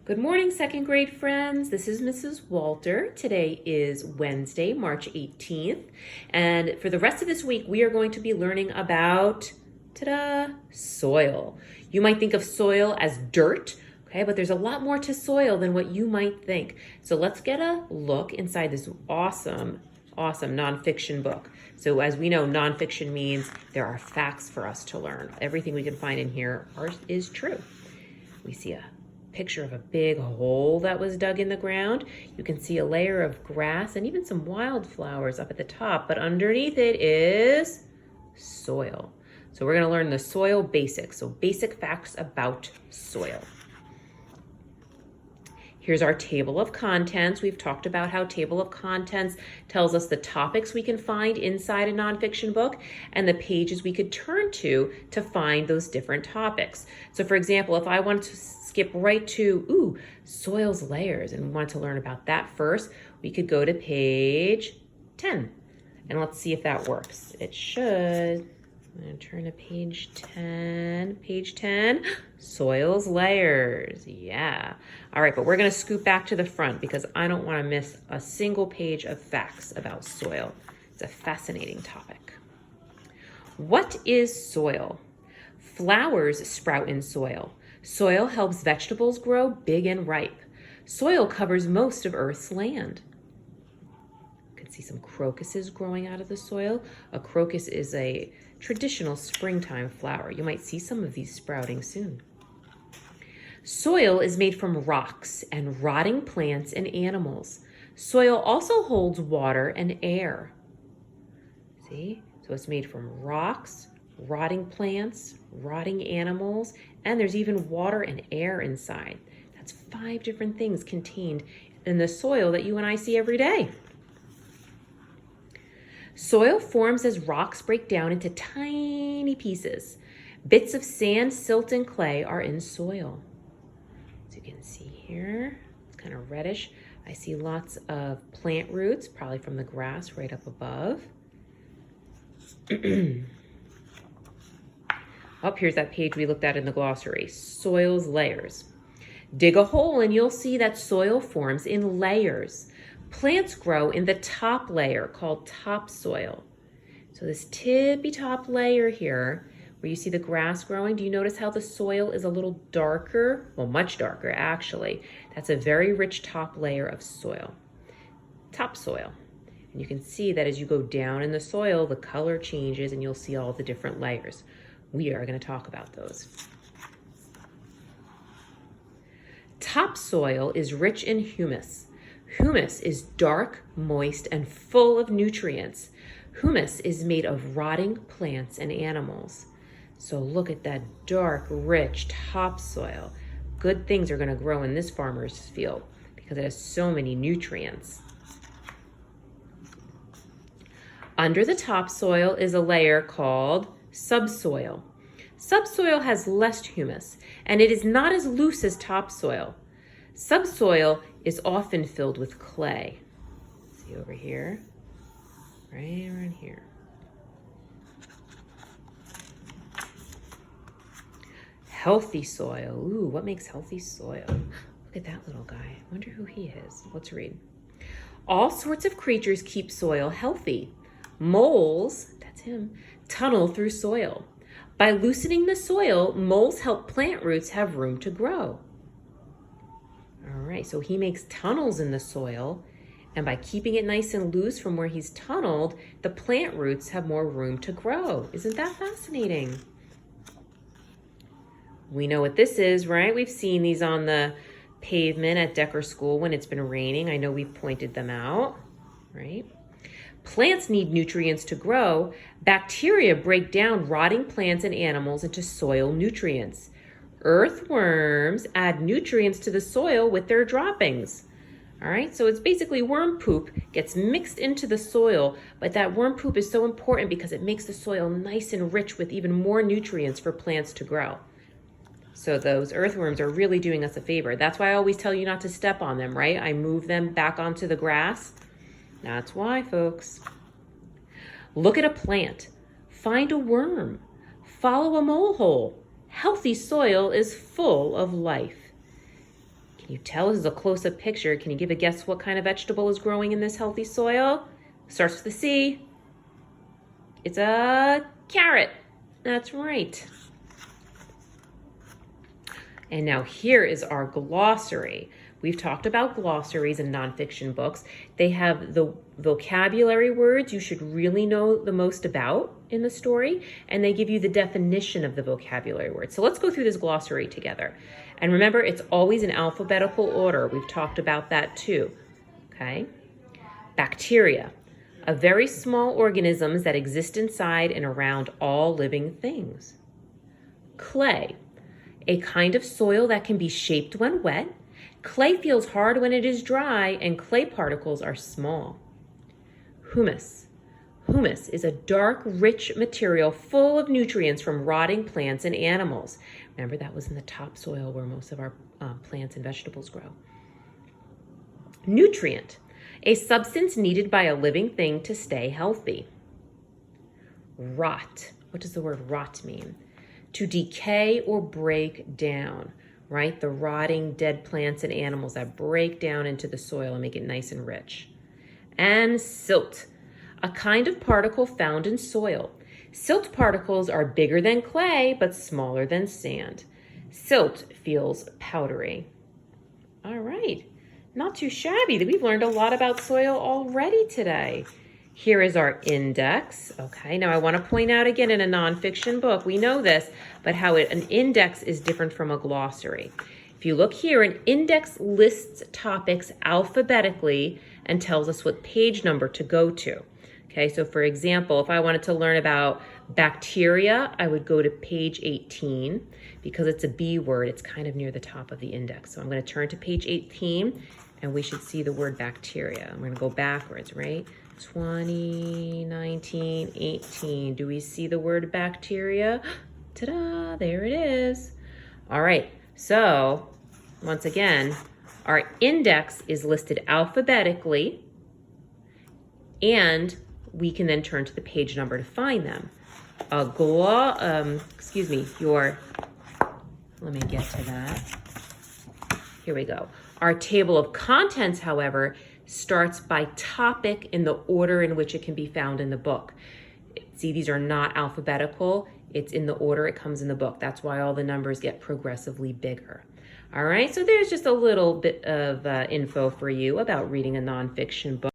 Good morning, second grade friends. This is Mrs. Walter. Today is Wednesday, March 18th. And for the rest of this week, we are going to be learning about, ta-da, soil. You might think of soil as dirt, okay, but there's a lot more to soil than what you might think. So let's get a look inside this awesome nonfiction book. So as we know, nonfiction means there are facts for us to learn. Everything we can find in here is true. We see a picture of a big hole that was dug in the ground. You can see a layer of grass and even some wildflowers up at the top, but underneath it is soil. So we're going to learn the soil basics, so basic facts about soil. Here's our table of contents. We've talked about how table of contents tells us the topics we can find inside a nonfiction book and the pages we could turn to find those different topics. So for example, if I wanted to skip right to soil's layers and we want to learn about that first, we could go to page 10 and let's see if that works. It should. I'm going to turn to page 10. Page 10, soil's layers. Yeah. All right, but we're going to scoot back to the front because I don't want to miss a single page of facts about soil. It's a fascinating topic. What is soil? Flowers sprout in soil. Soil helps vegetables grow big and ripe. Soil covers most of Earth's land. You can see some crocuses growing out of the soil. A crocus is a traditional springtime flower. You might see some of these sprouting soon. Soil is made from rocks and rotting plants and animals. Soil also holds water and air. See? So it's made from rocks, rotting plants, rotting animals, and there's even water and air inside. That's 5 different things contained in the soil that you and I see every day. Soil forms as rocks break down into tiny pieces. Bits of sand, silt, and clay are in soil. So you can see here, it's kind of reddish. I see lots of plant roots, probably from the grass right up above. Up here's that page we looked at in the glossary, soil's layers. Dig a hole and you'll see that soil forms in layers. Plants grow in the top layer called topsoil. So this tippy top layer here, where you see the grass growing, do you notice how the soil is a little darker? Well, much darker actually. That's a very rich top layer of soil, topsoil. And you can see that as you go down in the soil, the color changes and you'll see all the different layers. We are going to talk about those. Topsoil is rich in humus. Humus is dark, moist, and full of nutrients. Humus is made of rotting plants and animals. So look at that dark, rich topsoil. Good things are going to grow in this farmer's field because it has so many nutrients. Under the topsoil is a layer called subsoil. Subsoil has less humus, and it is not as loose as topsoil. Subsoil is often filled with clay. See over here, right around here. Healthy soil. Ooh, what makes healthy soil? Look at that little guy. I wonder who he is. Let's read. All sorts of creatures keep soil healthy. Moles, that's him, tunnel through soil. By loosening the soil, moles help plant roots have room to grow. All right, so he makes tunnels in the soil, and by keeping it nice and loose from where he's tunneled, the plant roots have more room to grow. Isn't that fascinating? We know what this is, right? We've seen these on the pavement at Decker School when it's been raining. I know we've pointed them out, right? Plants need nutrients to grow. Bacteria break down rotting plants and animals into soil nutrients. Earthworms add nutrients to the soil with their droppings. All right, so it's basically worm poop gets mixed into the soil, but that worm poop is so important because it makes the soil nice and rich with even more nutrients for plants to grow. So those earthworms are really doing us a favor. That's why I always tell you not to step on them, right? I move them back onto the grass. That's why, folks. Look at a plant. Find a worm. Follow a mole hole. Healthy soil is full of life. Can Can you tell this is a close-up picture? Can you give a guess what kind of vegetable is growing in this healthy soil? Starts with a C. It's a carrot. That's right. And now here is our glossary. We've talked about glossaries in nonfiction books. They have the vocabulary words you should really know the most about in the story, and they give you the definition of the vocabulary words. So let's go through this glossary together. And remember, it's always in alphabetical order. We've talked about that too, okay? Bacteria, a very small organisms that exist inside and around all living things. Clay, a kind of soil that can be shaped when wet. Clay feels hard when it is dry, and clay particles are small. Humus. Humus is a dark, rich material full of nutrients from rotting plants and animals. Remember, that was in the topsoil where most of our plants and vegetables grow. Nutrient, a substance needed by a living thing to stay healthy. Rot. What does the word rot mean? To decay or break down, right? The rotting dead plants and animals that break down into the soil and make it nice and rich. And silt, a kind of particle found in soil. Silt particles are bigger than clay, but smaller than sand. Silt feels powdery. All right, not too shabby. We've learned a lot about soil already today. Here is our index. Okay, now I want to point out again, in a nonfiction book, we know this, but how an index is different from a glossary. If you look here, an index lists topics alphabetically and tells us what page number to go to. Okay, so for example, if I wanted to learn about bacteria, I would go to page 18. Because it's a B word, it's kind of near the top of the index. So I'm going to turn to page 18, and we should see the word bacteria. I'm going to go backwards, right? 20, 19, 18. Do we see the word bacteria? Ta-da, there it is. All right, so once again, our index is listed alphabetically, and we can then turn to the page number to find them. Let me get to that. Here we go. Our table of contents, however, starts by topic in the order in which it can be found in the book. See, these are not alphabetical. It's in the order it comes in the book. That's why all the numbers get progressively bigger. All right, so there's just a little bit of info for you about reading a nonfiction book.